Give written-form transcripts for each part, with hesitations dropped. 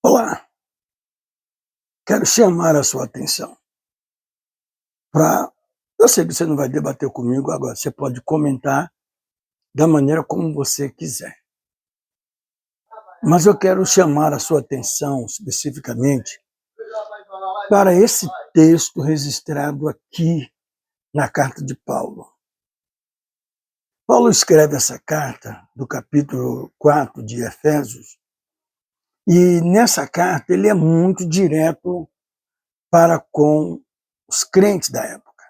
Olá, quero chamar a sua atenção para. Eu sei que você não vai debater comigo agora, você pode comentar da maneira como você quiser. Mas eu quero chamar a sua atenção especificamente para esse texto registrado aqui na carta de Paulo. Paulo escreve essa carta do capítulo 4 de Efésios, e nessa carta ele é muito direto para com os crentes da época.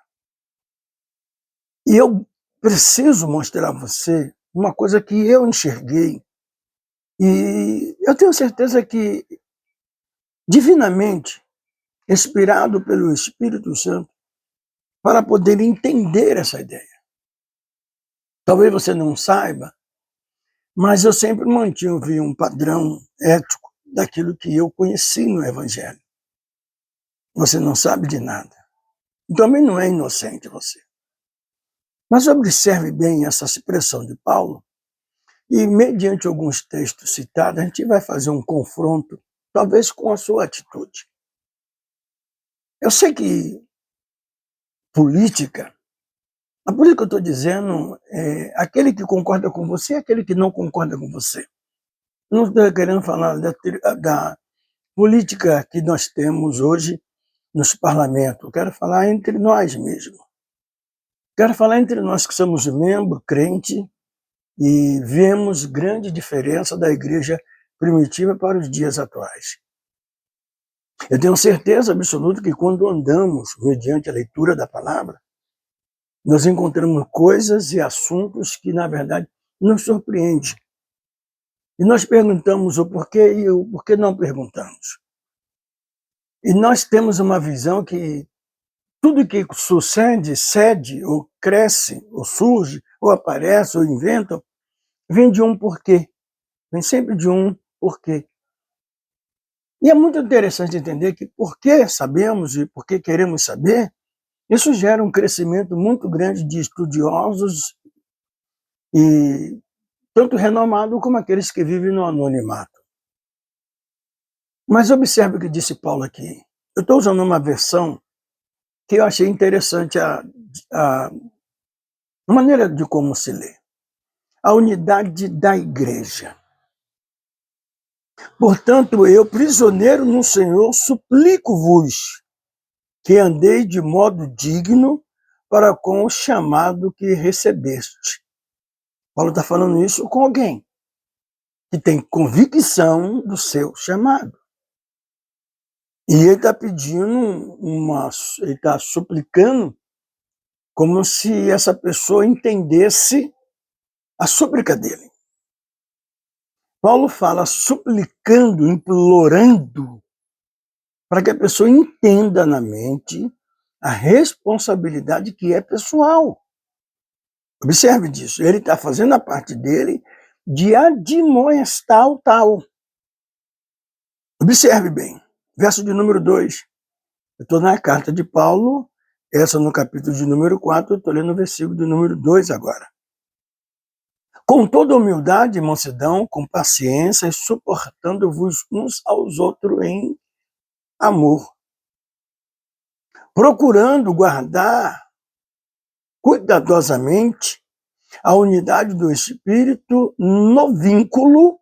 E eu preciso mostrar a você uma coisa que eu enxerguei, e eu tenho certeza que, divinamente, inspirado pelo Espírito Santo, para poder entender essa ideia. Talvez você não saiba, mas eu sempre mantive um padrão ético daquilo que eu conheci no Evangelho. Você não sabe de nada. Também não é inocente você. Mas observe bem essa expressão de Paulo, e mediante alguns textos citados, a gente vai fazer um confronto, talvez com a sua atitude. Eu sei que a política que eu estou dizendo é aquele que concorda com você e aquele que não concorda com você. Não estou querendo falar da política que nós temos hoje nos parlamentos, eu quero falar entre nós mesmos. Quero falar entre nós que somos membros, crente, e vemos grande diferença da igreja primitiva para os dias atuais. Eu tenho certeza absoluta que quando andamos mediante a leitura da palavra, nós encontramos coisas e assuntos que, na verdade, nos surpreendem. E nós perguntamos o porquê e o porquê não perguntamos. E nós temos uma visão que tudo que sucede, cede, ou cresce, ou surge, ou aparece, ou inventa, vem de um porquê. Vem sempre de um porquê. E é muito interessante entender que porque sabemos e porque queremos saber, isso gera um crescimento muito grande de estudiosos, e tanto renomados como aqueles que vivem no anonimato. Mas observe o que disse Paulo aqui. Eu estou usando uma versão que eu achei interessante a maneira de como se lê. A unidade da igreja. Portanto, eu, prisioneiro no Senhor, suplico-vos que andeis de modo digno para com o chamado que recebeste. Paulo está falando isso com alguém que tem convicção do seu chamado. E ele está pedindo ele está suplicando como se essa pessoa entendesse a súplica dele. Paulo fala suplicando, implorando, para que a pessoa entenda na mente a responsabilidade que é pessoal. Observe disso, ele está fazendo a parte dele de admoestar o tal. Observe bem, verso de número 2. Eu estou na carta de Paulo, essa no capítulo de número 4, eu estou lendo o versículo de número 2 agora. Com toda humildade e mansidão, com paciência, suportando-vos uns aos outros em amor, procurando guardar cuidadosamente a unidade do Espírito no vínculo,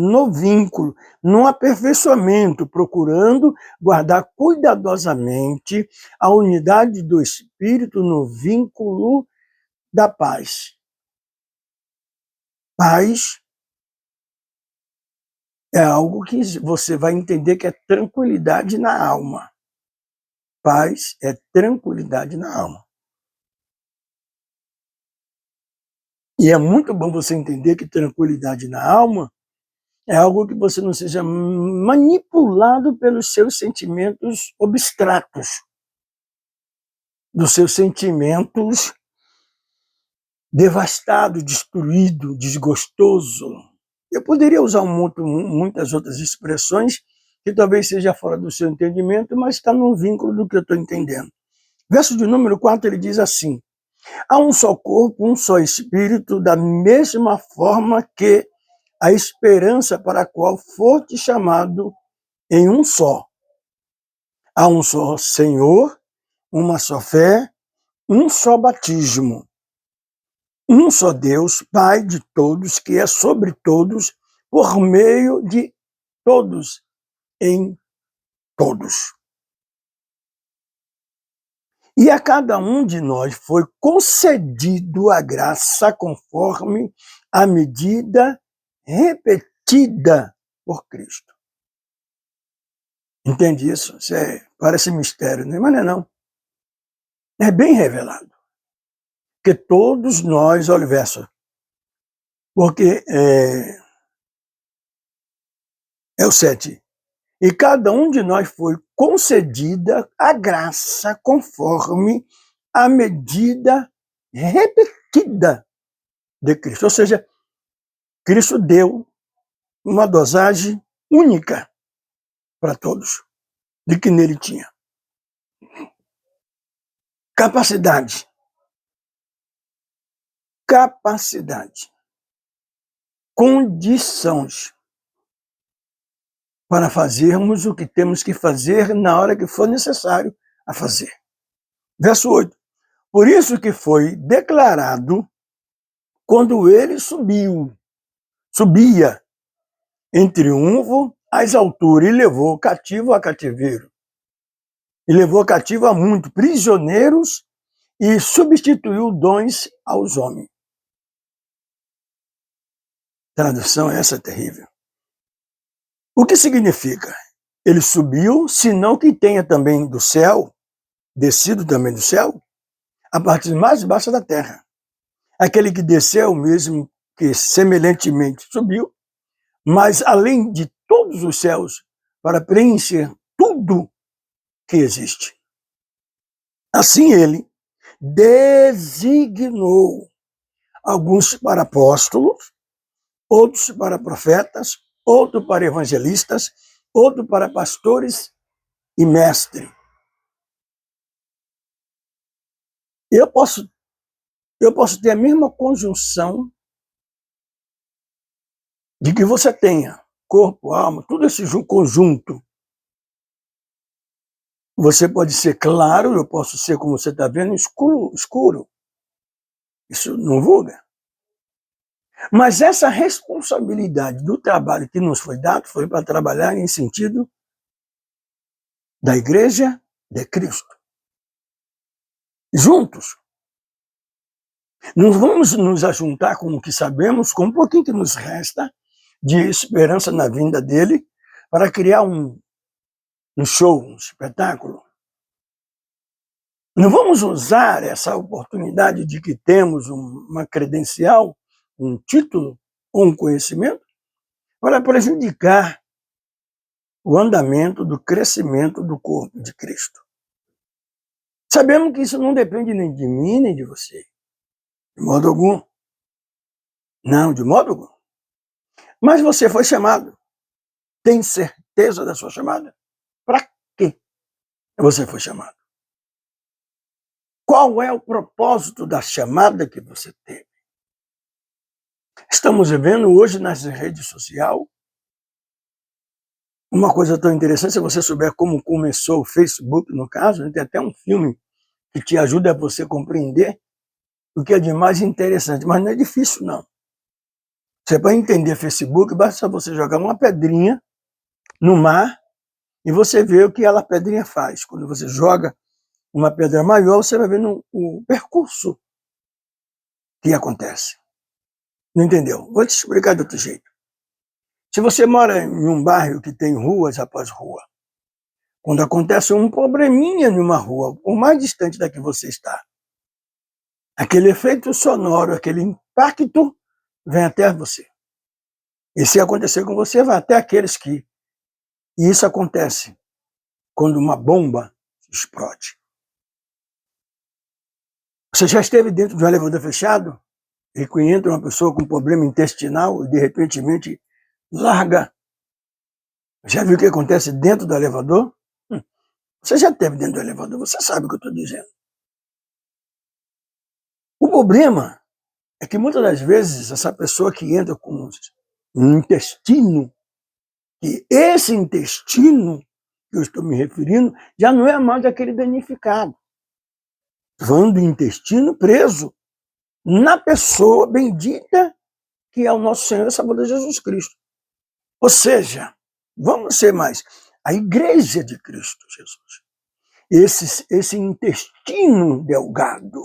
no aperfeiçoamento, procurando guardar cuidadosamente a unidade do Espírito no vínculo da paz. Paz é algo que você vai entender que é tranquilidade na alma. Paz é tranquilidade na alma. E é muito bom você entender que tranquilidade na alma é algo que você não seja manipulado pelos seus sentimentos abstratos, dos seus sentimentos devastado, destruído, desgostoso. Eu poderia usar muitas outras expressões que talvez seja fora do seu entendimento, mas está no vínculo do que eu estou entendendo. Verso de número 4, ele diz assim: Há um só corpo, um só espírito, da mesma forma que a esperança para a qual foste chamado em um só. Há um só Senhor, uma só fé, um só batismo. Um só Deus, Pai de todos, que é sobre todos, por meio de todos, em todos. E a cada um de nós foi concedido a graça conforme a medida repetida por Cristo. Entende isso? Parece mistério, né? Mas não é não. É bem revelado. Que todos nós, olha o verso, porque é o 7. E cada um de nós foi concedida a graça conforme a medida repetida de Cristo. Ou seja, Cristo deu uma dosagem única para todos, de que nele tinha. Capacidade. Condições para fazermos o que temos que fazer na hora que for necessário a fazer. Verso 8. Por isso que foi declarado quando ele subia em triunfo às alturas e levou cativo a cativeiro. E levou cativo a muitos prisioneiros e substituiu dons aos homens. Tradução essa terrível. O que significa? Ele subiu, senão que tenha também do céu, descido também do céu, a parte mais baixa da terra. Aquele que desceu, mesmo que semelhantemente subiu, mas além de todos os céus, para preencher tudo que existe. Assim ele designou alguns para apóstolos, outros para profetas, outros para evangelistas, outros para pastores e mestres. Eu posso ter a mesma conjunção de que você tenha corpo, alma, tudo esse conjunto. Você pode ser claro, eu posso ser, como você está vendo, escuro. Isso não vulga. Mas essa responsabilidade do trabalho que nos foi dado foi para trabalhar em sentido da Igreja de Cristo. Juntos. Não vamos nos ajuntar com o que sabemos, com um pouquinho que nos resta de esperança na vinda dele, para criar um show, um espetáculo. Não vamos usar essa oportunidade de que temos uma credencial, um título ou um conhecimento para prejudicar o andamento do crescimento do corpo de Cristo. Sabemos que isso não depende nem de mim, nem de você. De modo algum. Não, de modo algum. Mas você foi chamado. Tem certeza da sua chamada? Para quê você foi chamado? Qual é o propósito da chamada que você teve? Estamos vivendo hoje nas redes sociais uma coisa tão interessante, se você souber como começou o Facebook, no caso, tem até um filme que te ajuda a você compreender o que é de mais interessante, mas não é difícil, não. Você vai entender Facebook, basta você jogar uma pedrinha no mar e você vê o que a pedrinha faz. Quando você joga uma pedra maior, você vai vendo o percurso que acontece. Não entendeu? Vou te explicar de outro jeito. Se você mora em um bairro que tem ruas após rua, quando acontece um probleminha numa rua, por mais distante da que você está, aquele efeito sonoro, aquele impacto vem até você. E se acontecer com você, vai até aqueles que... E isso acontece quando uma bomba explode. Você já esteve dentro de um elevador fechado e que entra uma pessoa com problema intestinal e de repente larga? Já viu o que acontece dentro do elevador? Você já esteve dentro do elevador, você sabe o que eu estou dizendo. O problema é que muitas das vezes essa pessoa que entra com um intestino, que esse intestino que eu estou me referindo já não é mais aquele danificado. Estou falando do intestino preso na pessoa bendita que é o nosso Senhor e Salvador Jesus Cristo. Ou seja, vamos ser mais, a igreja de Cristo Jesus. Esse intestino delgado,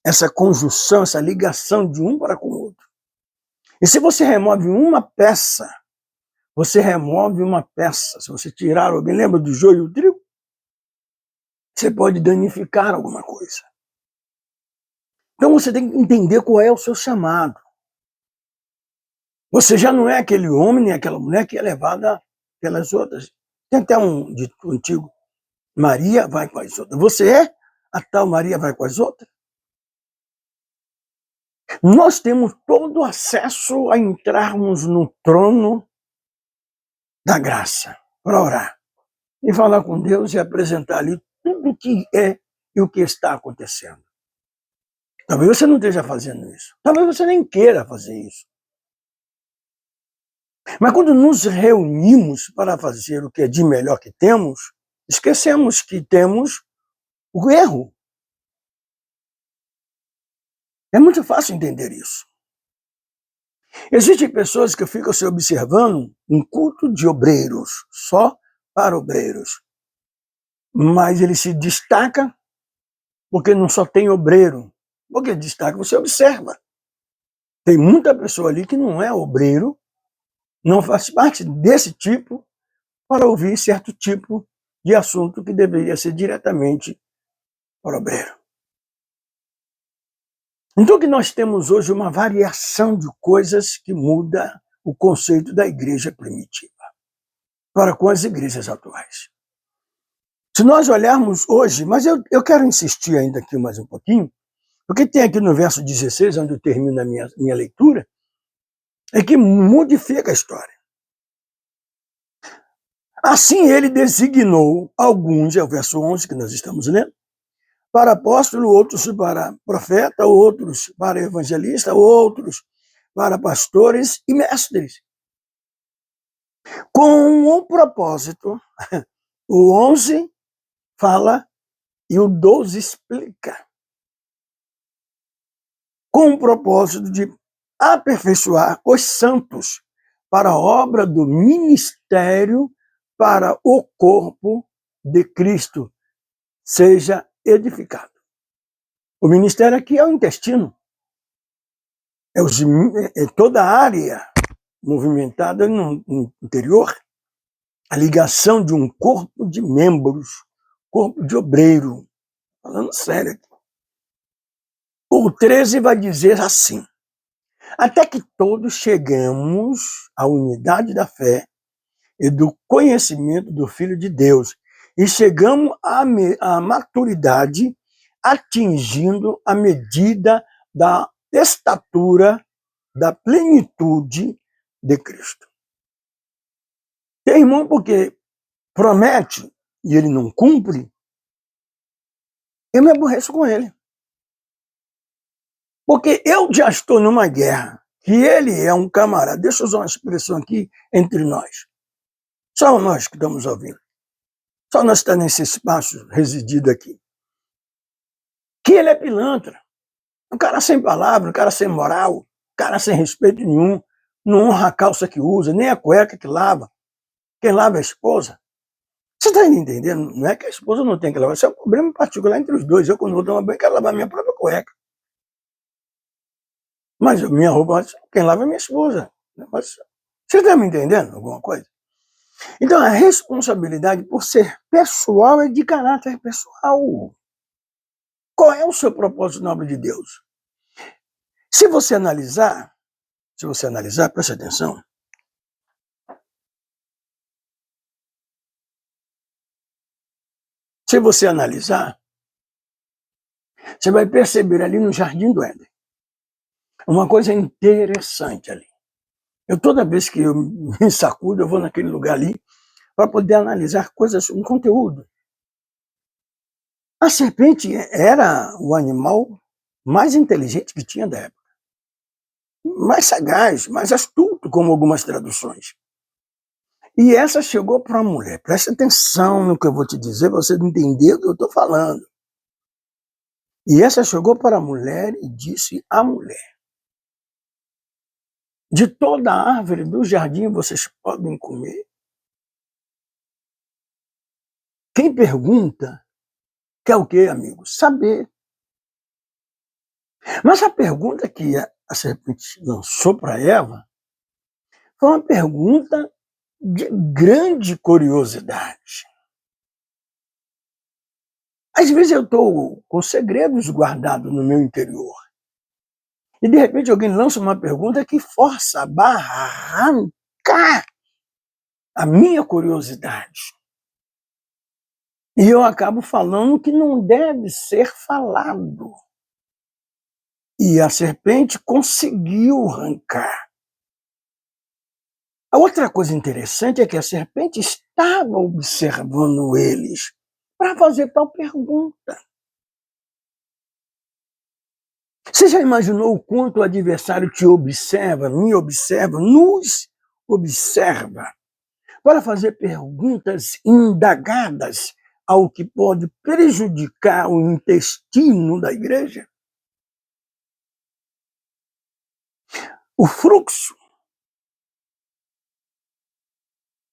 essa conjunção, essa ligação de um para com o outro. E se você remove uma peça, você remove uma peça. Se você tirar alguém, lembra do joio e o trigo? Você pode danificar alguma coisa. Então você tem que entender qual é o seu chamado. Você já não é aquele homem nem aquela mulher que é levada pelas outras. Tem até um dito antigo, Maria vai com as outras. Você é a tal Maria vai com as outras? Nós temos todo o acesso a entrarmos no trono da graça, para orar, e falar com Deus e apresentar ali tudo o que é e o que está acontecendo. Talvez você não esteja fazendo isso. Talvez você nem queira fazer isso. Mas quando nos reunimos para fazer o que é de melhor que temos, esquecemos que temos o erro. É muito fácil entender isso. Existem pessoas que ficam se observando um culto de obreiros, só para obreiros. Mas ele se destaca porque não só tem obreiro. Porque destaca, você observa. Tem muita pessoa ali que não é obreiro, não faz parte desse tipo, para ouvir certo tipo de assunto que deveria ser diretamente para o obreiro. Então que nós temos hoje uma variação de coisas que muda o conceito da igreja primitiva para com as igrejas atuais. Se nós olharmos hoje, mas eu quero insistir ainda aqui mais um pouquinho, porque tem aqui no verso 16, onde eu termino a minha leitura, é que modifica a história. Assim ele designou alguns, é o verso 11 que nós estamos lendo, para apóstolo, outros para profeta, outros para evangelista, outros para pastores e mestres. Com o propósito, o 11 fala e o 12 explica. Com o propósito de aperfeiçoar os santos para a obra do ministério, para o corpo de Cristo seja edificado. O ministério aqui é o intestino. É toda a área movimentada no interior, a ligação de um corpo de membros, corpo de obreiro. Falando sério aqui. O 13 vai dizer assim: até que todos chegamos à unidade da fé e do conhecimento do Filho de Deus, e chegamos à maturidade, atingindo a medida da estatura da plenitude de Cristo. Tem irmão porque promete e ele não cumpre, eu me aborreço com ele. Porque eu já estou numa guerra, que ele é um camarada, deixa eu usar uma expressão aqui entre nós. Só nós que estamos ouvindo. Só nós que estamos nesse espaço residido aqui. Que ele é pilantra. Um cara sem palavra, um cara sem moral, um cara sem respeito nenhum, não honra a calça que usa, nem a cueca que lava. Quem lava é a esposa. Você está entendendo? Não é que a esposa não tem que lavar, isso é um problema particular entre os dois. Eu, quando vou tomar banho, quero lavar minha própria cueca. Mas minha roupa, quem lava é minha esposa. Mas, você está me entendendo alguma coisa? Então, a responsabilidade por ser pessoal é de caráter pessoal. Qual é o seu propósito na obra de Deus? Se você analisar, preste atenção. Se você analisar, você vai perceber ali no Jardim do Éden uma coisa interessante ali. Toda vez que eu me sacudo, eu vou naquele lugar ali para poder analisar coisas, um conteúdo. A serpente era o animal mais inteligente que tinha da época. Mais sagaz, mais astuto, como algumas traduções. E essa chegou para a mulher. Preste atenção no que eu vou te dizer, para você entender o que eu estou falando. E essa chegou para a mulher e disse à mulher: de toda a árvore do jardim vocês podem comer. Quem pergunta quer o quê, amigo? Saber. Mas a pergunta que a serpente lançou para Eva foi uma pergunta de grande curiosidade. Às vezes eu estou com segredos guardados no meu interior. E de repente alguém lança uma pergunta que força a barra a arrancar a minha curiosidade. E eu acabo falando o que não deve ser falado. E a serpente conseguiu arrancar. A outra coisa interessante é que a serpente estava observando eles para fazer tal pergunta. Você já imaginou o quanto o adversário te observa, me observa, nos observa, para fazer perguntas indagadas ao que pode prejudicar o intestino da igreja? O fluxo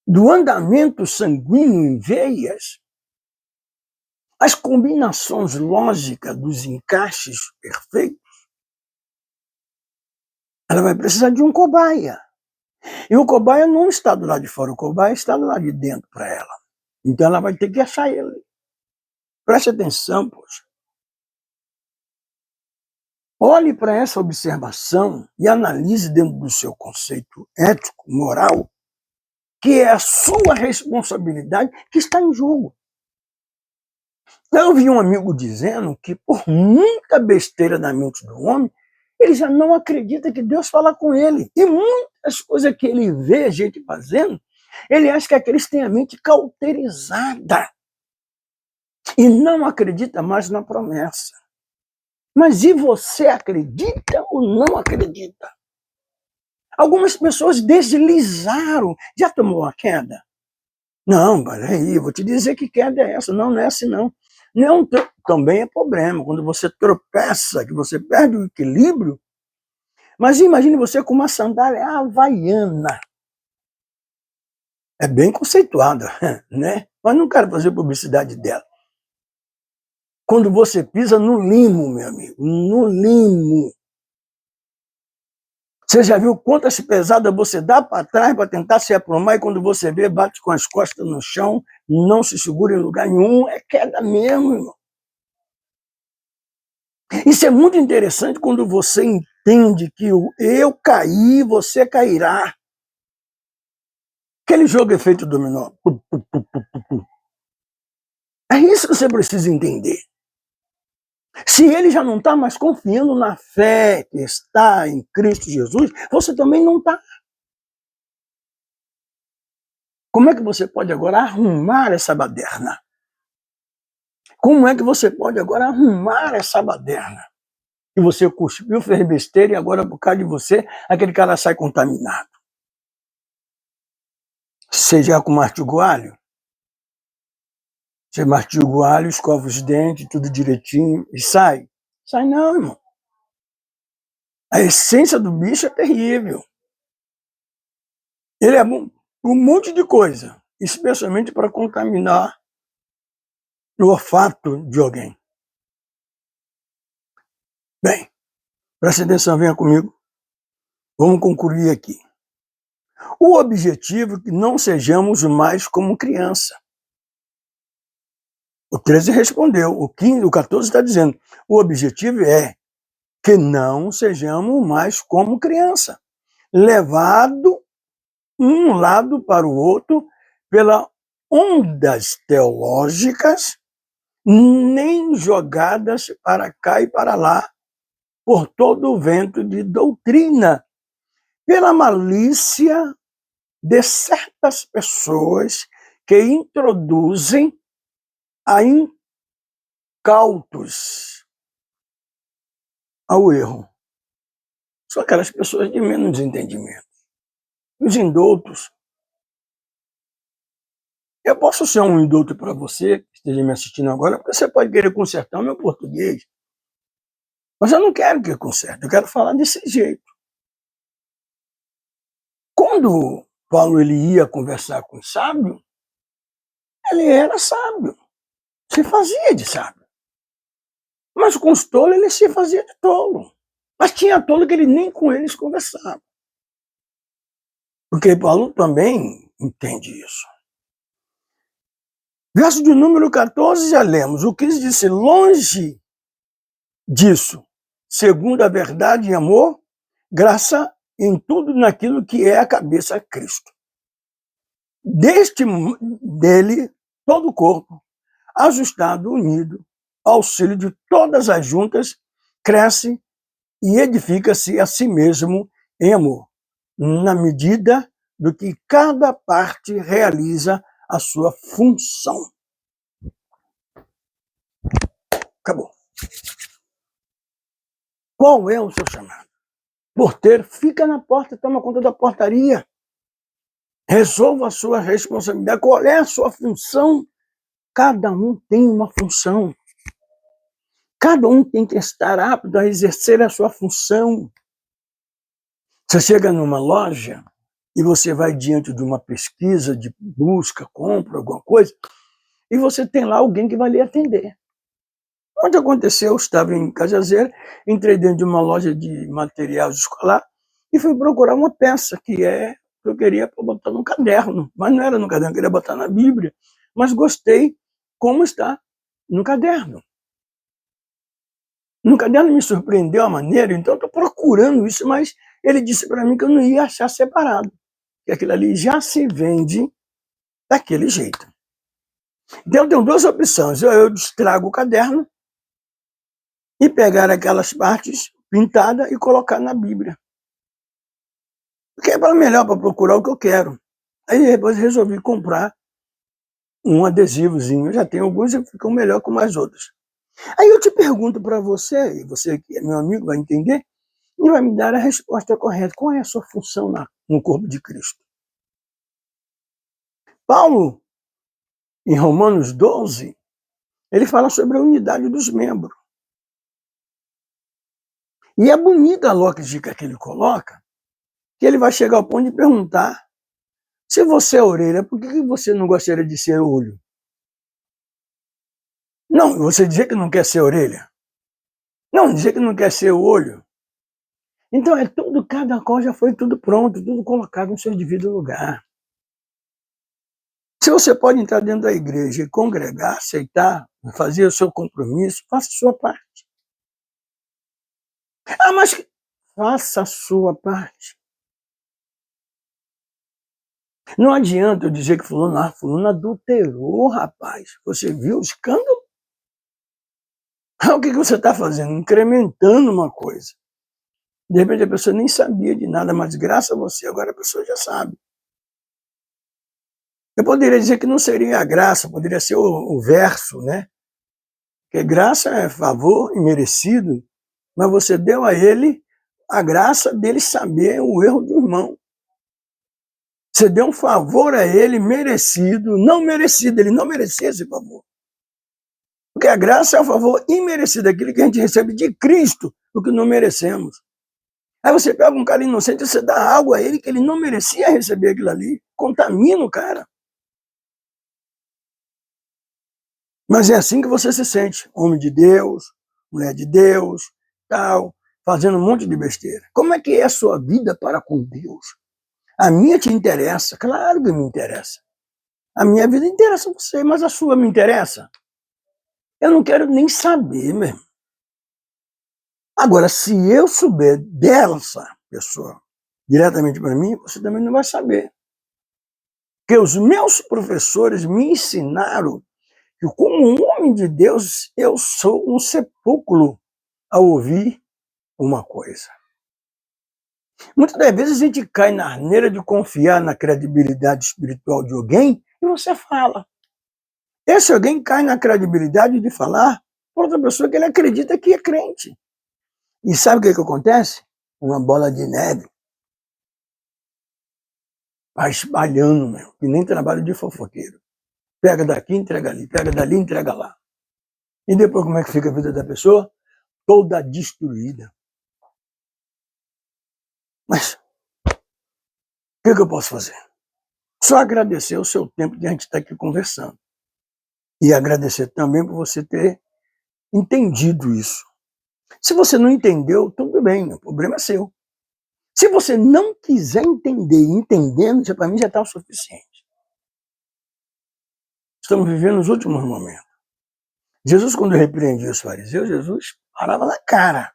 do andamento sanguíneo em veias, as combinações lógicas dos encaixes perfeitos, ela vai precisar de um cobaia. E o cobaia não está do lado de fora, o cobaia está do lado de dentro para ela. Então ela vai ter que achar ele. Preste atenção, poxa. Olhe para essa observação e analise dentro do seu conceito ético, moral, que é a sua responsabilidade que está em jogo. Eu ouvi um amigo dizendo que por muita besteira na mente do homem, ele já não acredita que Deus fala com ele. E muitas coisas que ele vê a gente fazendo, ele acha que aqueles têm a mente cauterizada. E não acredita mais na promessa. Mas e você acredita ou não acredita? Algumas pessoas deslizaram. Já tomou uma queda? Não, peraí, vou te dizer que queda é essa. Não, não é assim não. Não, também é problema. Quando você tropeça, que você perde o equilíbrio. Mas imagine você com uma sandália havaiana. É bem conceituada, né? Mas não quero fazer publicidade dela. Quando você pisa no limo, meu amigo, no limo. Você já viu quantas pesadas você dá para trás para tentar se aprumar e quando você vê, bate com as costas no chão, não se segura em lugar nenhum, é queda mesmo, irmão. Isso é muito interessante quando você entende que eu caí, você cairá. Aquele jogo é feito dominó. É isso que você precisa entender. Se ele já não está mais confiando na fé que está em Cristo Jesus, você também não está. Como é que você pode agora arrumar essa baderna? Como é que você pode agora arrumar essa baderna? E você cuspiu, fez besteira e agora por causa de você, aquele cara sai contaminado. Você já mastigou alho? Você mastiga o alho, escova os dentes, tudo direitinho e sai? Sai não, irmão. A essência do bicho é terrível. Ele é bom por um monte de coisa, especialmente para contaminar o olfato de alguém. Bem, presta atenção, venha comigo. Vamos concluir aqui. O objetivo é que não sejamos mais como criança. O 13 respondeu, o 15, o 14 está dizendo, o objetivo é que não sejamos mais como criança, levado um lado para o outro pelas ondas teológicas, nem jogadas para cá e para lá por todo o vento de doutrina, pela malícia de certas pessoas que introduzem a incautos ao erro. São aquelas pessoas de menos entendimento. Os indoutos. Eu posso ser um indouto para você, que esteja me assistindo agora, porque você pode querer consertar o meu português. Mas eu não quero que eu conserte, eu quero falar desse jeito. Quando Paulo ele ia conversar com o sábio, ele era sábio, se fazia de sábio. Mas com os tolos ele se fazia de tolo. Mas tinha tolo que ele nem com eles conversava. Porque Paulo também entende isso. Verso de número 14 já lemos. O 15 disse, longe disso, segundo a verdade e amor, graça em tudo naquilo que é a cabeça Cristo. Dele, todo o corpo, ajustado, unido, auxílio de todas as juntas, cresce e edifica-se a si mesmo em amor, na medida do que cada parte realiza a sua função. Acabou. Qual é o seu chamado? Porteiro, fica na porta, toma conta da portaria. Resolva a sua responsabilidade. Qual é a sua função? Cada um tem uma função. Cada um tem que estar apto a exercer a sua função. Você chega numa loja e você vai diante de uma pesquisa de busca, compra, alguma coisa, e você tem lá alguém que vai lhe atender. Onde aconteceu, eu estava em Cajazeiras, entrei dentro de uma loja de material escolar e fui procurar uma peça que eu queria botar no caderno, mas não era no caderno, eu queria botar na Bíblia, mas gostei como está no caderno. No caderno me surpreendeu a maneira, então eu estou procurando isso, mas ele disse para mim que eu não ia achar separado, que aquilo ali já se vende daquele jeito. Então eu tenho duas opções, eu destrago o caderno e pegar aquelas partes pintadas e colocar na Bíblia. Porque é melhor para procurar o que eu quero. Aí depois resolvi comprar um adesivozinho, eu já tenho alguns e ficam melhor com mais outros. Aí eu te pergunto para você, e você que é meu amigo vai entender, e vai me dar a resposta correta. Qual é a sua função no corpo de Cristo? Paulo, em Romanos 12, ele fala sobre a unidade dos membros. E é bonita a lógica que ele coloca, que ele vai chegar ao ponto de perguntar, se você é orelha, por que você não gostaria de ser olho? Não, você dizer que não quer ser orelha. Não, dizer que não quer ser o olho. Então é tudo, cada coisa já foi tudo pronto, tudo colocado no seu devido lugar. Se você pode entrar dentro da igreja e congregar, aceitar, fazer o seu compromisso, faça a sua parte. Ah, mas faça a sua parte. Não adianta eu dizer que fulano adulterou, rapaz. Você viu o escândalo? O que você está fazendo? Incrementando uma coisa. De repente a pessoa nem sabia de nada, mas graças a você agora a pessoa já sabe. Eu poderia dizer que não seria a graça, poderia ser o verso, né? Porque graça é favor imerecido, mas você deu a ele a graça dele saber o erro do irmão. Você deu um favor a ele merecido, não merecido, ele não merecia esse favor. Porque a graça é o favor imerecido, aquilo que a gente recebe de Cristo, o que não merecemos. Aí você pega um cara inocente e você dá algo a ele que ele não merecia receber aquilo ali, contamina o cara. Mas é assim que você se sente, homem de Deus, mulher de Deus, tal, fazendo um monte de besteira. Como é que é a sua vida para com Deus? A minha te interessa? Claro que me interessa. A minha vida interessa a você, mas a sua me interessa? Eu não quero nem saber mesmo. Agora, se eu souber dessa pessoa diretamente para mim, você também não vai saber. Porque os meus professores me ensinaram que, como um homem de Deus, eu sou um sepulcro ao ouvir uma coisa. Muitas das vezes a gente cai na asneira de confiar na credibilidade espiritual de alguém e você fala. Esse alguém cai na credibilidade de falar para outra pessoa que ele acredita que é crente. E sabe o que acontece? Uma bola de neve vai espalhando, meu, que nem trabalho de fofoqueiro. Pega daqui, entrega ali, pega dali, entrega lá. E depois como é que fica a vida da pessoa? Toda destruída. Mas o que eu posso fazer? Só agradecer o seu tempo de a gente estar aqui conversando. E agradecer também por você ter entendido isso. Se você não entendeu, tudo bem, o problema é seu. Se você não quiser entender, entendendo, isso para mim já está o suficiente. Estamos vivendo os últimos momentos. Jesus, quando repreendia os fariseus, Jesus parava na cara.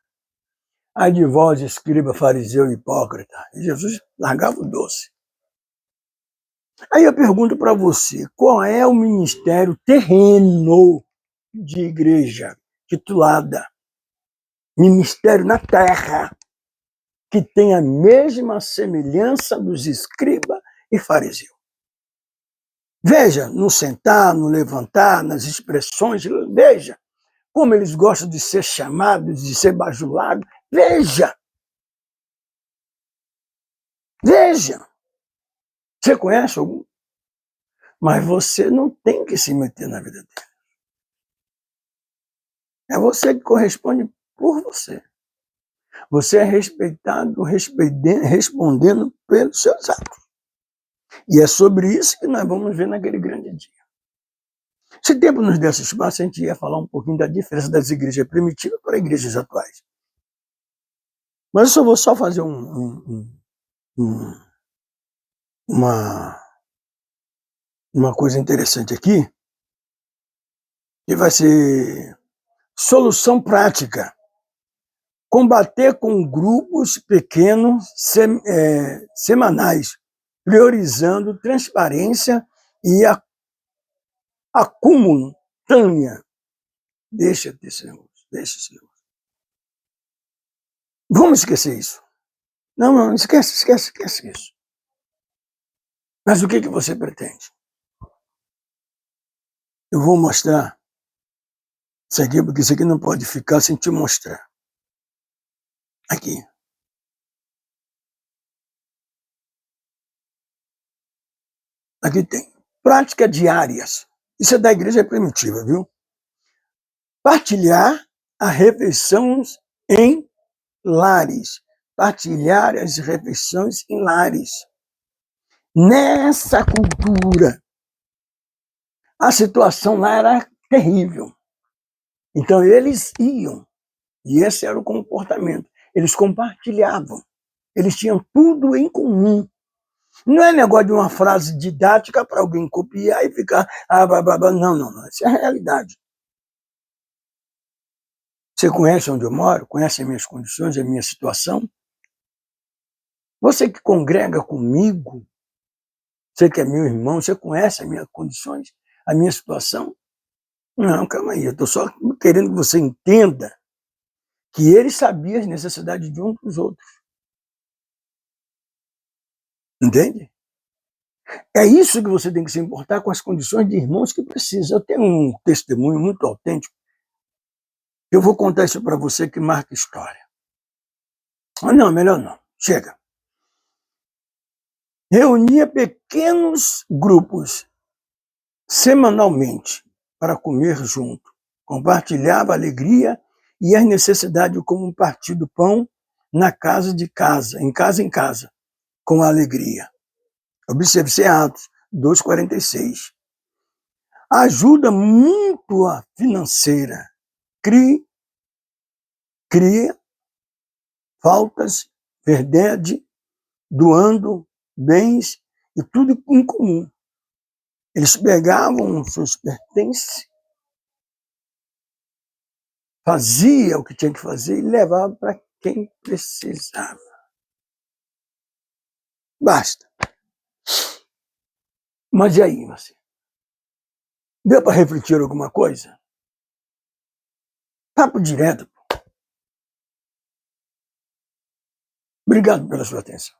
Ai de vós, escriba, fariseu e hipócrita. E Jesus largava o doce. Aí eu pergunto para você, qual é o ministério terreno de igreja titulada Ministério na Terra, que tem a mesma semelhança dos escriba e fariseu? Veja, no sentar, no levantar, nas expressões, veja como eles gostam de ser chamados, de ser bajulados. Veja! Veja! Você conhece algum? Mas você não tem que se meter na vida dele. É você que corresponde por você. Você é respeitado, respondendo pelos seus atos. E é sobre isso que nós vamos ver naquele grande dia. Se o tempo nos desse espaço, a gente ia falar um pouquinho da diferença das igrejas primitivas para as igrejas atuais. Mas eu só vou fazer uma coisa interessante aqui, que vai ser solução prática. Combater com grupos pequenos semanais, priorizando transparência e acúmulo tânia. Deixa esse negócio, deixa esse negócio. Vamos esquecer isso. Não, esquece isso. Mas o que você pretende? Eu vou mostrar isso aqui, porque isso aqui não pode ficar sem te mostrar. Aqui. Aqui tem. Práticas diárias. Isso é da igreja primitiva, viu? Partilhar as refeições em lares. Partilhar as refeições em lares. Nessa cultura, a situação lá era terrível. Então eles iam, e esse era o comportamento. Eles compartilhavam. Eles tinham tudo em comum. Não é negócio de uma frase didática para alguém copiar e ficar... Não. Isso é a realidade. Você conhece onde eu moro? Conhece as minhas condições, a minha situação? Você que congrega comigo, você que é meu irmão, você conhece as minhas condições, a minha situação? Não, calma aí, eu estou só querendo que você entenda que ele sabia as necessidades de um dos outros. Entende? É isso que você tem que se importar com as condições de irmãos que precisam. Eu tenho um testemunho muito autêntico. Eu vou contar isso para você que marca história. Ah, não, melhor não. Chega. Reunia pequenos grupos semanalmente para comer junto. Compartilhava a alegria e as necessidades como partir do pão na casa de casa, em casa, com alegria. Observe-se Atos 2,46. Ajuda mútua financeira. Cria faltas, verdade, doando bens e tudo em comum. Eles pegavam seus pertences, fazia o que tinha que fazer e levava para quem precisava. Basta. Mas e aí, você? Deu para refletir alguma coisa? Papo direto. Obrigado pela sua atenção.